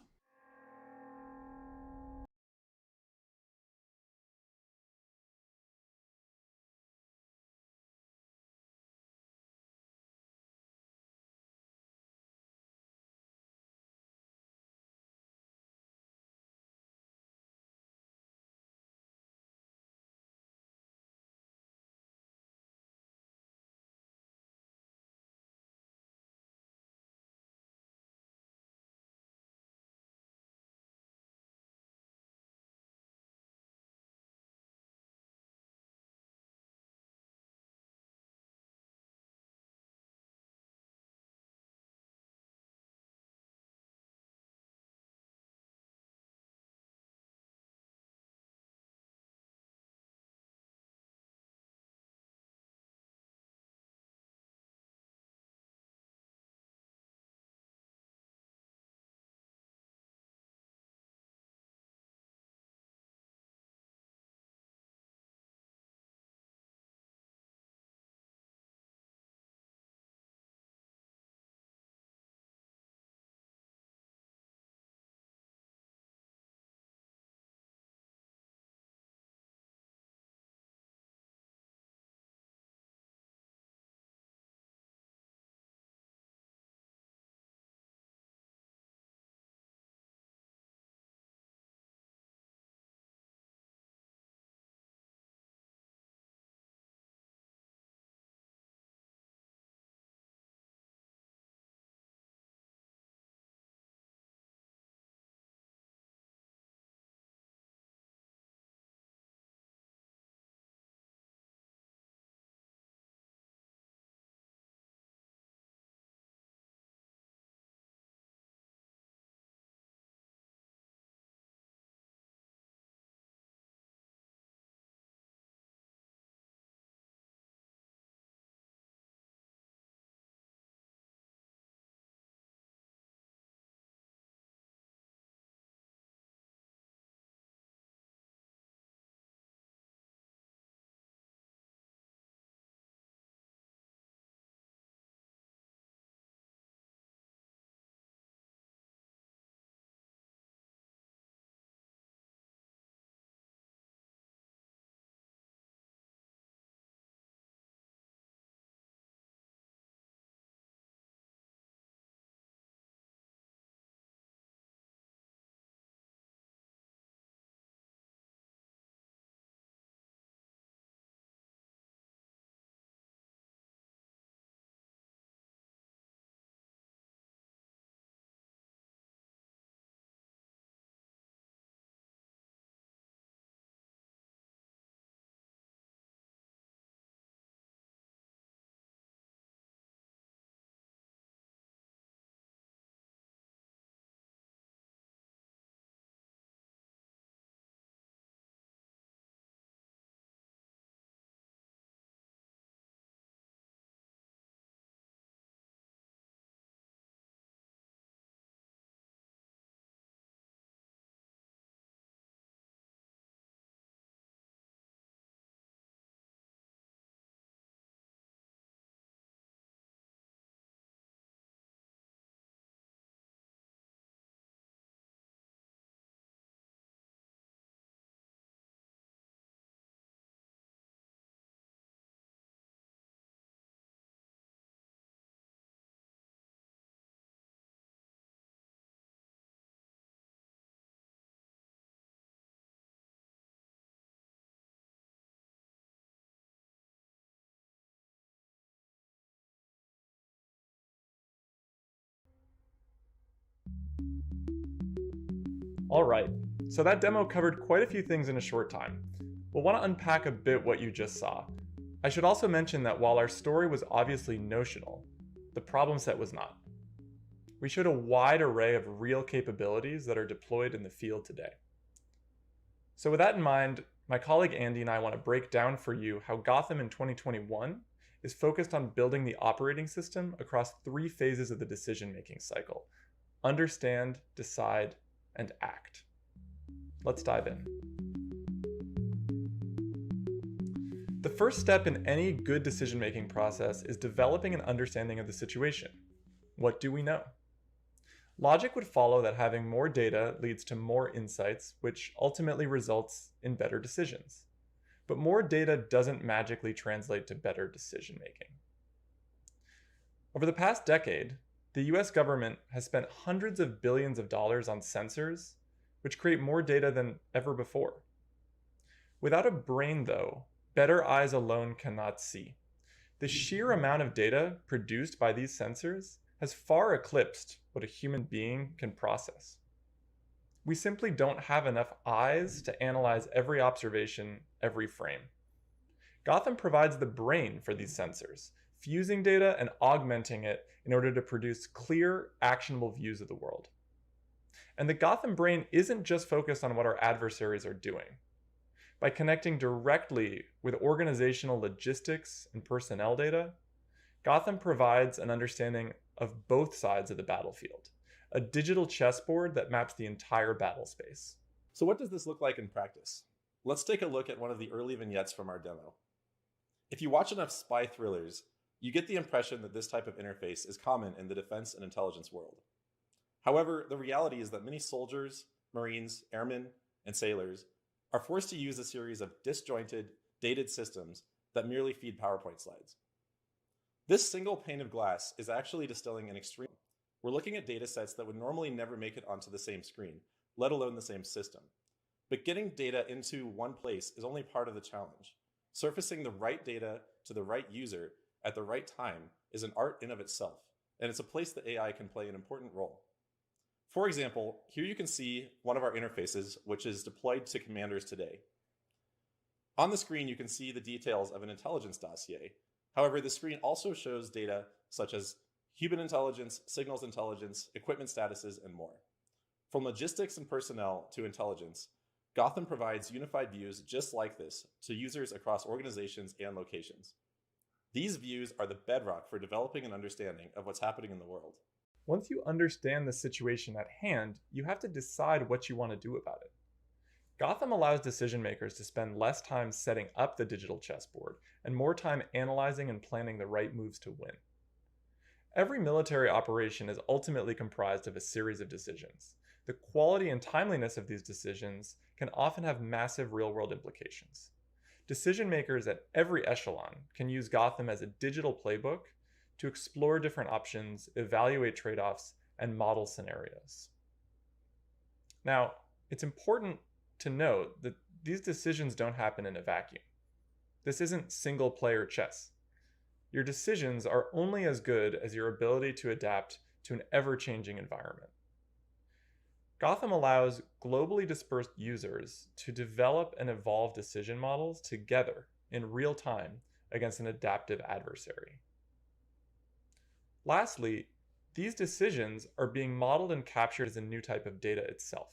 All right, so that demo covered quite a few things in a short time. We'll want to unpack a bit what you just saw. I should also mention that while our story was obviously notional, the problem set was not. We showed a wide array of real capabilities that are deployed in the field today. So with that in mind, my colleague Andy and I want to break down for you how Gotham in 2021 is focused on building the operating system across 3 phases of the decision-making cycle: understand, decide, and act. Let's dive in. The first step in any good decision-making process is developing an understanding of the situation. What do we know? Logic would follow that having more data leads to more insights, which ultimately results in better decisions. But more data doesn't magically translate to better decision-making. Over the past decade, the US government has spent hundreds of billions of dollars on sensors, which create more data than ever before. Without a brain, though, better eyes alone cannot see. The sheer amount of data produced by these sensors has far eclipsed what a human being can process. We simply don't have enough eyes to analyze every observation, every frame. Gotham provides the brain for these sensors, fusing data and augmenting it in order to produce clear, actionable views of the world. And the Gotham brain isn't just focused on what our adversaries are doing. By connecting directly with organizational logistics and personnel data, Gotham provides an understanding of both sides of the battlefield, a digital chessboard that maps the entire battle space. So what does this look like in practice? Let's take a look at one of the early vignettes from our demo. If you watch enough spy thrillers, you get the impression that this type of interface is common in the defense and intelligence world. However, the reality is that many soldiers, Marines, airmen, and sailors are forced to use a series of disjointed, dated systems that merely feed PowerPoint slides. This single pane of glass is actually distilling an extreme. We're looking at data sets that would normally never make it onto the same screen, let alone the same system. But getting data into one place is only part of the challenge. Surfacing the right data to the right user at the right time is an art in of itself, and it's a place that AI can play an important role. For example, here you can see one of our interfaces, which is deployed to commanders today. On the screen, you can see the details of an intelligence dossier. However, the screen also shows data such as human intelligence, signals intelligence, equipment statuses, and more. From logistics and personnel to intelligence, Gotham provides unified views just like this to users across organizations and locations. These views are the bedrock for developing an understanding of what's happening in the world. Once you understand the situation at hand, you have to decide what you want to do about it. Gotham allows decision makers to spend less time setting up the digital chessboard and more time analyzing and planning the right moves to win. Every military operation is ultimately comprised of a series of decisions. The quality and timeliness of these decisions can often have massive real-world implications. Decision makers at every echelon can use Gotham as a digital playbook to explore different options, evaluate trade-offs, and model scenarios. Now, it's important to note that these decisions don't happen in a vacuum. This isn't single-player chess. Your decisions are only as good as your ability to adapt to an ever-changing environment. Gotham allows globally dispersed users to develop and evolve decision models together in real time against an adaptive adversary. Lastly, these decisions are being modeled and captured as a new type of data itself.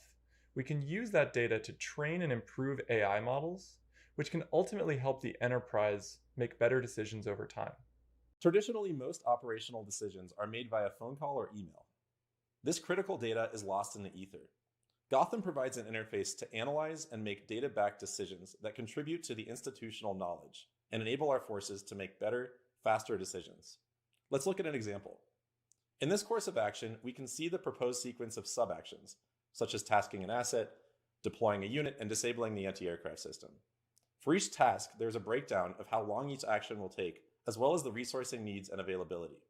We can use that data to train and improve AI models, which can ultimately help the enterprise make better decisions over time. Traditionally, most operational decisions are made via phone call or email. This critical data is lost in the ether. Gotham provides an interface to analyze and make data-backed decisions that contribute to the institutional knowledge and enable our forces to make better, faster decisions. Let's look at an example. In this course of action, we can see the proposed sequence of sub-actions, such as tasking an asset, deploying a unit, and disabling the anti-aircraft system. For each task, there's a breakdown of how long each action will take, as well as the resourcing needs and availability.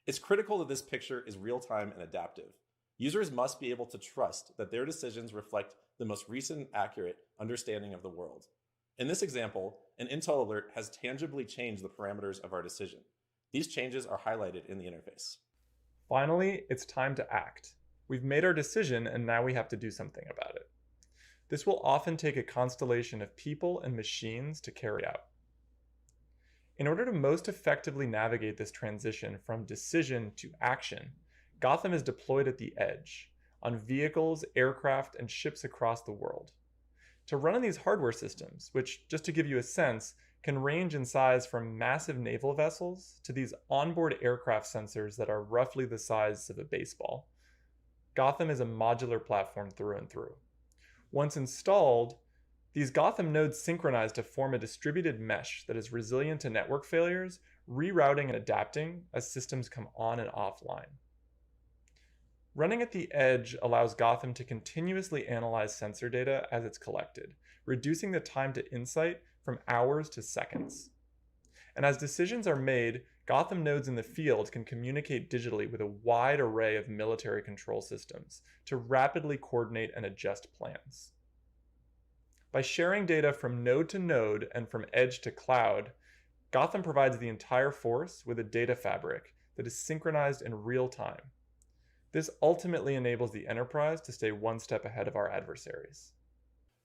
It's critical that this picture is real-time and adaptive. Users must be able to trust that their decisions reflect the most recent, accurate understanding of the world. In this example, an intel alert has tangibly changed the parameters of our decision. These changes are highlighted in the interface. Finally, it's time to act. We've made our decision and now we have to do something about it. This will often take a constellation of people and machines to carry out. In order to most effectively navigate this transition from decision to action, Gotham is deployed at the edge, on vehicles, aircraft, and ships across the world. To run on these hardware systems, which, just to give you a sense, can range in size from massive naval vessels to these onboard aircraft sensors that are roughly the size of a baseball, Gotham is a modular platform through and through. Once installed, these Gotham nodes synchronize to form a distributed mesh that is resilient to network failures, rerouting and adapting as systems come on and offline. Running at the edge allows Gotham to continuously analyze sensor data as it's collected, reducing the time to insight from hours to seconds. And as decisions are made, Gotham nodes in the field can communicate digitally with a wide array of military control systems to rapidly coordinate and adjust plans. By sharing data from node to node and from edge to cloud, Gotham provides the entire force with a data fabric that is synchronized in real time. This ultimately enables the enterprise to stay one step ahead of our adversaries.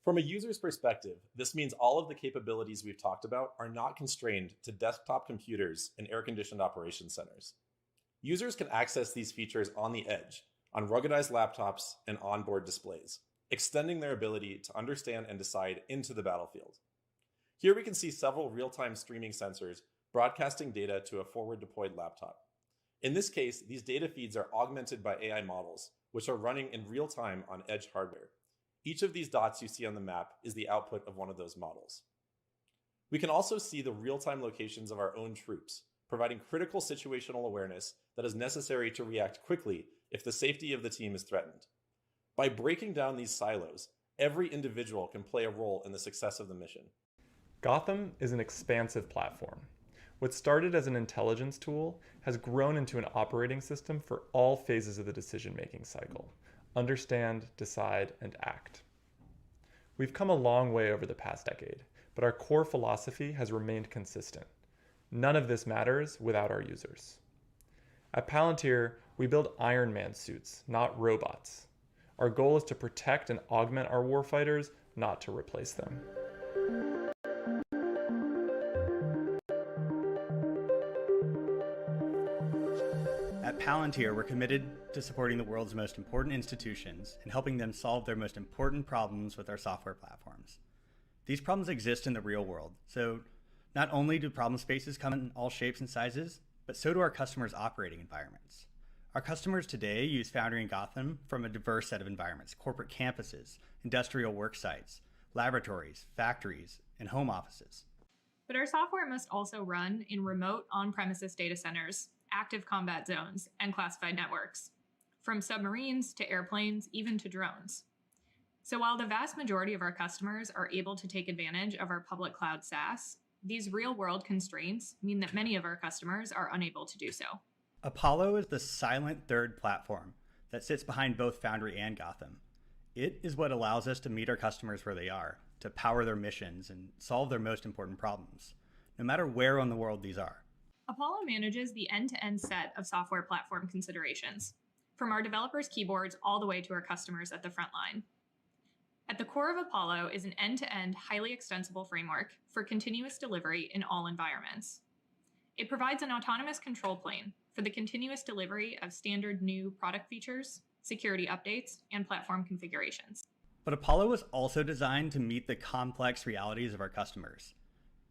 From a user's perspective, this means all of the capabilities we've talked about are not constrained to desktop computers and air-conditioned operation centers. Users can access these features on the edge, on ruggedized laptops and onboard displays, extending their ability to understand and decide into the battlefield. Here we can see several real-time streaming sensors broadcasting data to a forward-deployed laptop. In this case, these data feeds are augmented by AI models, which are running in real time on edge hardware. Each of these dots you see on the map is the output of one of those models. We can also see the real-time locations of our own troops, providing critical situational awareness that is necessary to react quickly if the safety of the team is threatened. By breaking down these silos, every individual can play a role in the success of the mission. Gotham is an expansive platform. What started as an intelligence tool has grown into an operating system for all phases of the decision-making cycle: understand, decide, and act. We've come a long way over the past decade, but our core philosophy has remained consistent. None of this matters without our users. At Palantir, we build Iron Man suits, not robots. Our goal is to protect and augment our warfighters, not to replace them. At Palantir, we're committed to supporting the world's most important institutions and helping them solve their most important problems with our software platforms. These problems exist in the real world, so not only do problem spaces come in all shapes and sizes, but so do our customers' operating environments. Our customers today use Foundry and Gotham from a diverse set of environments: corporate campuses, industrial work sites, laboratories, factories, and home offices. But our software must also run in remote on-premises data centers, active combat zones, and classified networks, from submarines to airplanes, even to drones. So while the vast majority of our customers are able to take advantage of our public cloud SaaS, these real-world constraints mean that many of our customers are unable to do so. Apollo is the silent third platform that sits behind both Foundry and Gotham. It is what allows us to meet our customers where they are, to power their missions and solve their most important problems, no matter where on the world these are. Apollo manages the end-to-end set of software platform considerations, from our developers' keyboards all the way to our customers at the front line. At the core of Apollo is an end-to-end, highly extensible framework for continuous delivery in all environments. It provides an autonomous control plane for the continuous delivery of standard new product features, security updates, and platform configurations. But Apollo was also designed to meet the complex realities of our customers.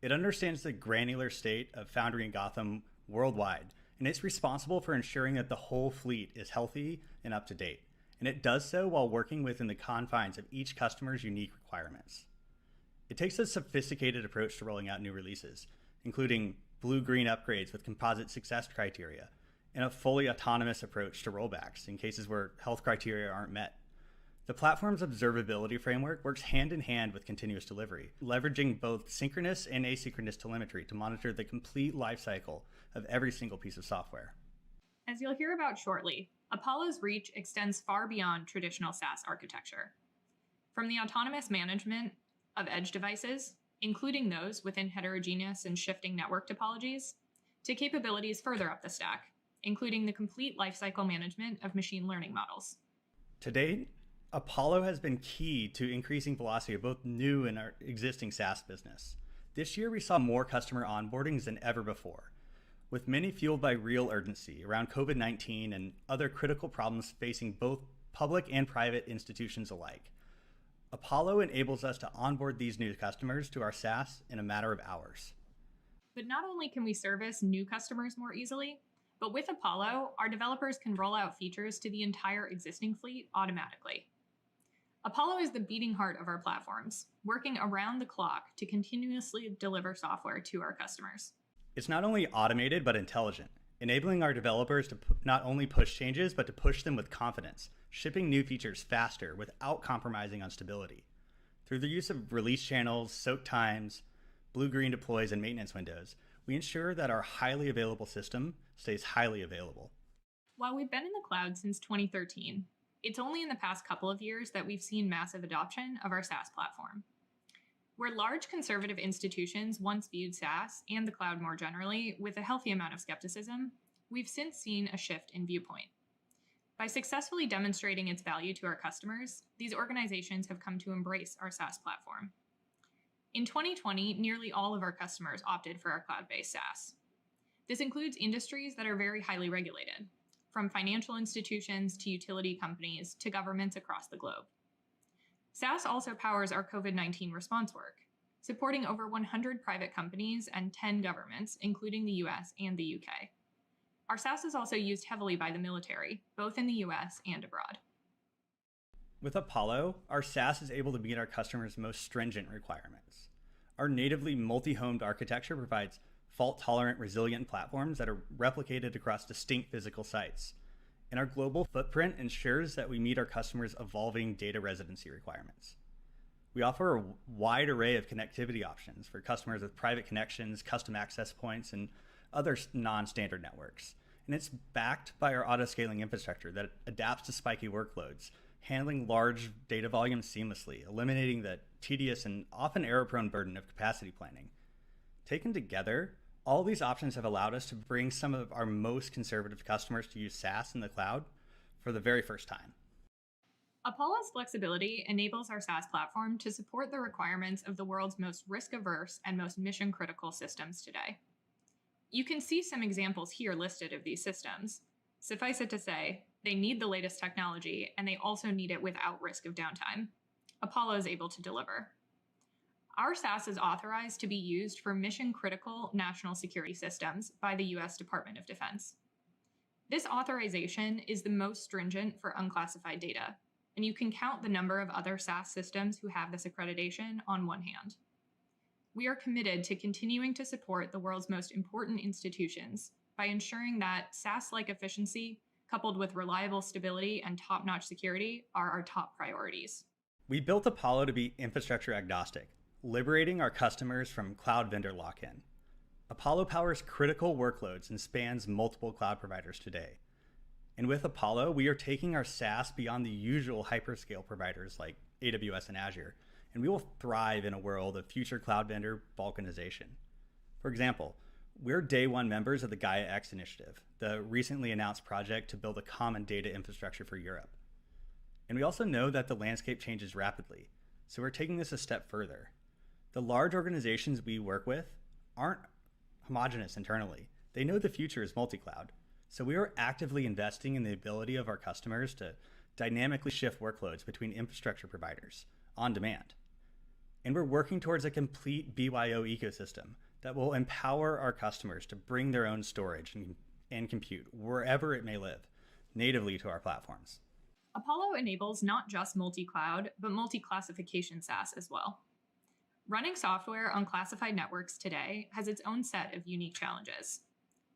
It understands the granular state of Foundry and Gotham worldwide, and it's responsible for ensuring that the whole fleet is healthy and up to date. And it does so while working within the confines of each customer's unique requirements. It takes a sophisticated approach to rolling out new releases, including blue-green upgrades with composite success criteria, and a fully autonomous approach to rollbacks in cases where health criteria aren't met. The platform's observability framework works hand in hand with continuous delivery, leveraging both synchronous and asynchronous telemetry to monitor the complete lifecycle of every single piece of software. As you'll hear about shortly, Apollo's reach extends far beyond traditional SaaS architecture. From the autonomous management of edge devices, including those within heterogeneous and shifting network topologies, to capabilities further up the stack, including the complete lifecycle management of machine learning models. Today, Apollo has been key to increasing velocity of both new and our existing SaaS business. This year, we saw more customer onboardings than ever before, with many fueled by real urgency around COVID-19 and other critical problems facing both public and private institutions alike. Apollo enables us to onboard these new customers to our SaaS in a matter of hours. But not only can we service new customers more easily, but with Apollo, our developers can roll out features to the entire existing fleet automatically. Apollo is the beating heart of our platforms, working around the clock to continuously deliver software to our customers. It's not only automated, but intelligent, enabling our developers to not only push changes, but to push them with confidence, shipping new features faster without compromising on stability. Through the use of release channels, soak times, blue-green deploys, and maintenance windows, we ensure that our highly available system stays highly available. While we've been in the cloud since 2013, it's only in the past couple of years that we've seen massive adoption of our SaaS platform. Where large conservative institutions once viewed SaaS and the cloud more generally with a healthy amount of skepticism, we've since seen a shift in viewpoint. By successfully demonstrating its value to our customers, these organizations have come to embrace our SaaS platform. In 2020, nearly all of our customers opted for our cloud-based SaaS. This includes industries that are very highly regulated, from financial institutions to utility companies to governments across the globe. SaaS also powers our COVID-19 response work, supporting over 100 private companies and 10 governments, including the US and the UK. Our SaaS is also used heavily by the military, both in the US and abroad. With Apollo, our SaaS is able to meet our customers' most stringent requirements. Our natively multi-homed architecture provides fault-tolerant, resilient platforms that are replicated across distinct physical sites. And our global footprint ensures that we meet our customers' evolving data residency requirements. We offer a wide array of connectivity options for customers with private connections, custom access points, and other non-standard networks. And it's backed by our auto-scaling infrastructure that adapts to spiky workloads, handling large data volumes seamlessly, eliminating the tedious and often error-prone burden of capacity planning. Taken together, all these options have allowed us to bring some of our most conservative customers to use SaaS in the cloud for the very first time. Apollo's flexibility enables our SaaS platform to support the requirements of the world's most risk-averse and most mission-critical systems today. You can see some examples here listed of these systems. Suffice it to say, they need the latest technology, and they also need it without risk of downtime. Apollo is able to deliver. Our SaaS is authorized to be used for mission-critical national security systems by the US Department of Defense. This authorization is the most stringent for unclassified data, and you can count the number of other SaaS systems who have this accreditation on one hand. We are committed to continuing to support the world's most important institutions by ensuring that SaaS-like efficiency, coupled with reliable stability and top-notch security, are our top priorities. We built Apollo to be infrastructure agnostic, liberating our customers from cloud vendor lock-in. Apollo powers critical workloads and spans multiple cloud providers today. And with Apollo, we are taking our SaaS beyond the usual hyperscale providers like AWS and Azure, and we will thrive in a world of future cloud vendor balkanization. For example, we're day one members of the Gaia X initiative, the recently announced project to build a common data infrastructure for Europe. And we also know that the landscape changes rapidly, so we're taking this a step further. The large organizations we work with aren't homogeneous internally. They know the future is multi-cloud. So we are actively investing in the ability of our customers to dynamically shift workloads between infrastructure providers on demand. And we're working towards a complete BYO ecosystem that will empower our customers to bring their own storage and compute wherever it may live, natively to our platforms. Apollo enables not just multi-cloud, but multi-classification SaaS as well. Running software on classified networks today has its own set of unique challenges.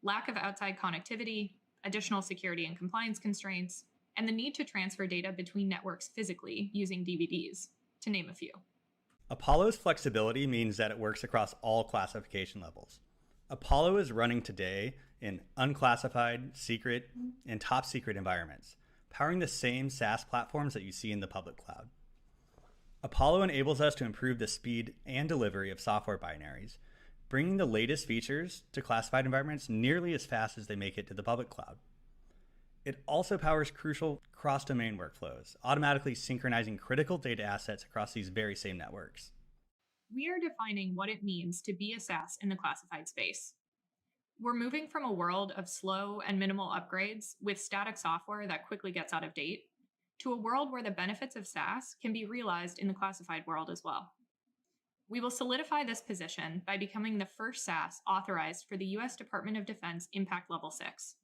Lack of outside connectivity, additional security and compliance constraints, and the need to transfer data between networks physically using DVDs, to name a few. Apollo's flexibility means that it works across all classification levels. Apollo is running today in unclassified, secret, and top secret environments, powering the same SaaS platforms that you see in the public cloud. Apollo enables us to improve the speed and delivery of software binaries, bringing the latest features to classified environments nearly as fast as they make it to the public cloud. It also powers cross-domain workflows, automatically synchronizing critical data assets across these very same networks. We are defining what it means to be a SaaS in the classified space. We're moving from a world of slow and minimal upgrades with static software that quickly gets out of date to a world where the benefits of SaaS can be realized in the classified world as well. We will solidify this position by becoming the first SaaS authorized for the US Department of Defense Impact Level 6,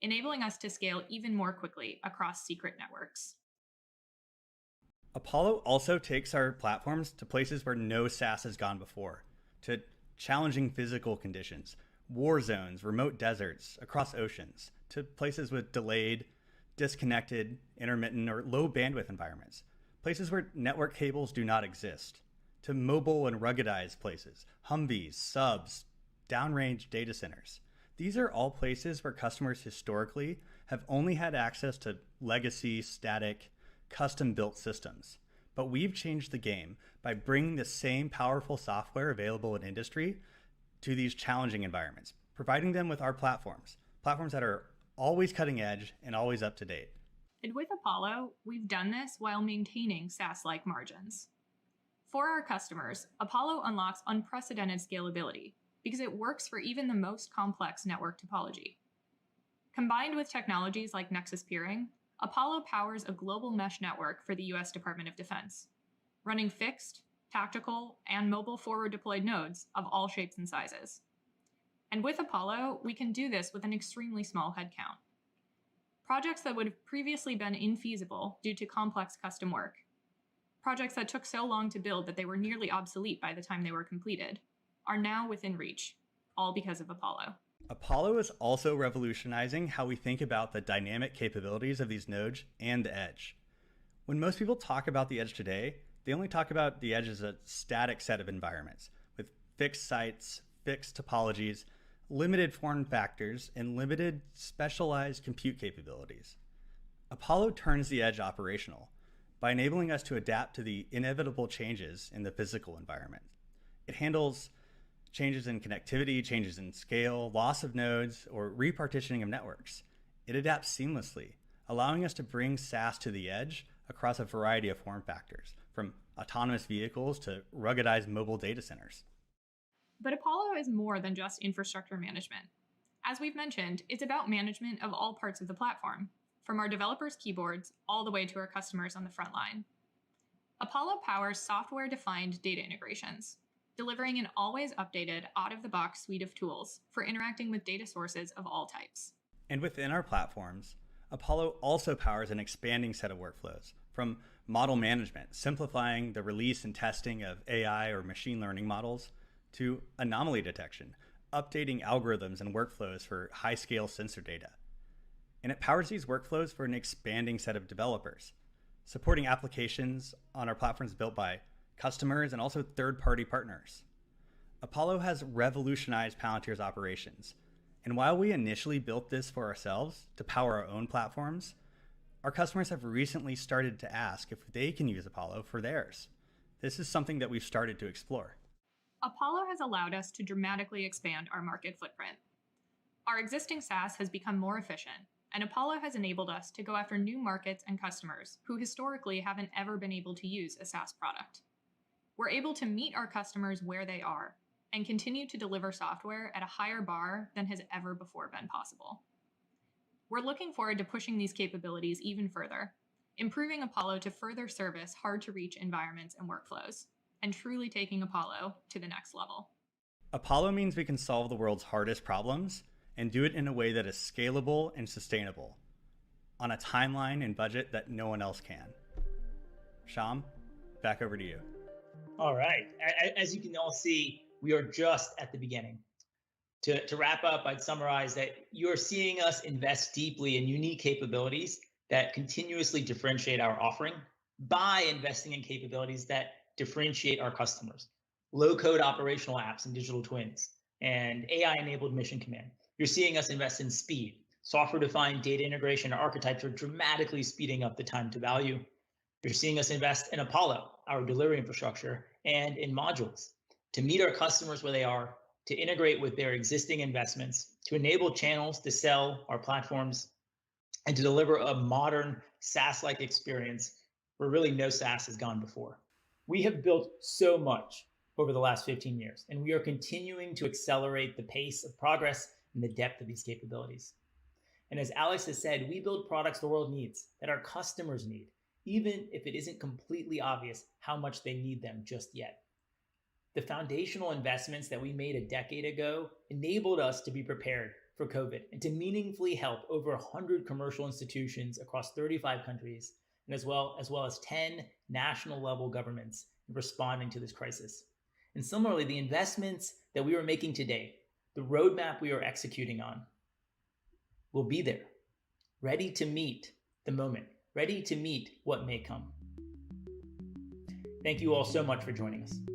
enabling us to scale even more quickly across secret networks. Apollo also takes our platforms to places where no SaaS has gone before, to challenging physical conditions, war zones, remote deserts, across oceans, to places with delayed, disconnected, intermittent, or low bandwidth environments, places where network cables do not exist, to mobile and ruggedized places, Humvees, subs, downrange data centers. These are all places where customers historically have only had access to legacy, static, custom-built systems. But we've changed the game by bringing the same powerful software available in industry to these challenging environments, providing them with our platforms that are always cutting edge and always up to date. And with Apollo, we've done this while maintaining SaaS-like margins. For our customers, Apollo unlocks unprecedented scalability because it works for even the most complex network topology. Combined with technologies like Nexus Peering, Apollo powers a global mesh network for the US Department of Defense, running fixed, tactical, and mobile forward deployed nodes of all shapes and sizes. And with Apollo, we can do this with an extremely small headcount. Projects that would have previously been infeasible due to complex custom work, projects that took so long to build that they were nearly obsolete by the time they were completed, are now within reach, all because of Apollo. Apollo is also revolutionizing how we think about the dynamic capabilities of these nodes and the edge. When most people talk about the edge today, they only talk about the edge as a static set of environments with fixed sites, fixed topologies, limited form factors, and limited specialized compute capabilities. Apollo turns the edge operational by enabling us to adapt to the inevitable changes in the physical environment. It handles changes in connectivity, changes in scale, loss of nodes, or repartitioning of networks. It adapts seamlessly, allowing us to bring SaaS to the edge across a variety of form factors, from autonomous vehicles to ruggedized mobile data centers. But Apollo is more than just infrastructure management. As we've mentioned, it's about management of all parts of the platform, from our developers' keyboards all the way to our customers on the front line. Apollo powers software-defined data integrations, delivering an always updated, out-of-the-box suite of tools for interacting with data sources of all types. And within our platforms, Apollo also powers an expanding set of workflows, from model management, simplifying the release and testing of AI or machine learning models, to anomaly detection, updating algorithms and workflows for high-scale sensor data. And it powers these workflows for an expanding set of developers, supporting applications on our platforms built by customers and also third-party partners. Apollo has revolutionized Palantir's operations. And while we initially built this for ourselves to power our own platforms, our customers have recently started to ask if they can use Apollo for theirs. This is something that we've started to explore. Apollo has allowed us to dramatically expand our market footprint. Our existing SaaS has become more efficient, and Apollo has enabled us to go after new markets and customers who historically haven't ever been able to use a SaaS product. We're able to meet our customers where they are and continue to deliver software at a higher bar than has ever before been possible. We're looking forward to pushing these capabilities even further, improving Apollo to further service hard-to-reach environments and workflows, and truly taking Apollo to the next level. Apollo means we can solve the world's hardest problems and do it in a way that is scalable and sustainable, on a timeline and budget that no one else can. Sham, back over to you. All right. As you can all see, we are just at the beginning. To wrap up, I'd summarize that you're seeing us invest deeply in unique capabilities that continuously differentiate our offering by investing in capabilities that differentiate our customers. Low-code operational apps and digital twins, and AI-enabled mission command. You're seeing us invest in speed. Software-defined data integration archetypes are dramatically speeding up the time to value. You're seeing us invest in Apollo, our delivery infrastructure, and in modules to meet our customers where they are, to integrate with their existing investments, to enable channels to sell our platforms, and to deliver a modern SaaS-like experience where really no SaaS has gone before. We have built so much over the last 15 years, and we are continuing to accelerate the pace of progress and the depth of these capabilities. And as Alex has said, we build products the world needs, that our customers need, even if it isn't completely obvious how much they need them just yet. The foundational investments that we made a decade ago enabled us to be prepared for COVID and to meaningfully help over 100 commercial institutions across 35 countries, and as well as 10 national level governments in responding to this crisis. And similarly, the investments that we are making today, the roadmap we are executing on, will be there, ready to meet the moment, ready to meet what may come. Thank you all so much for joining us.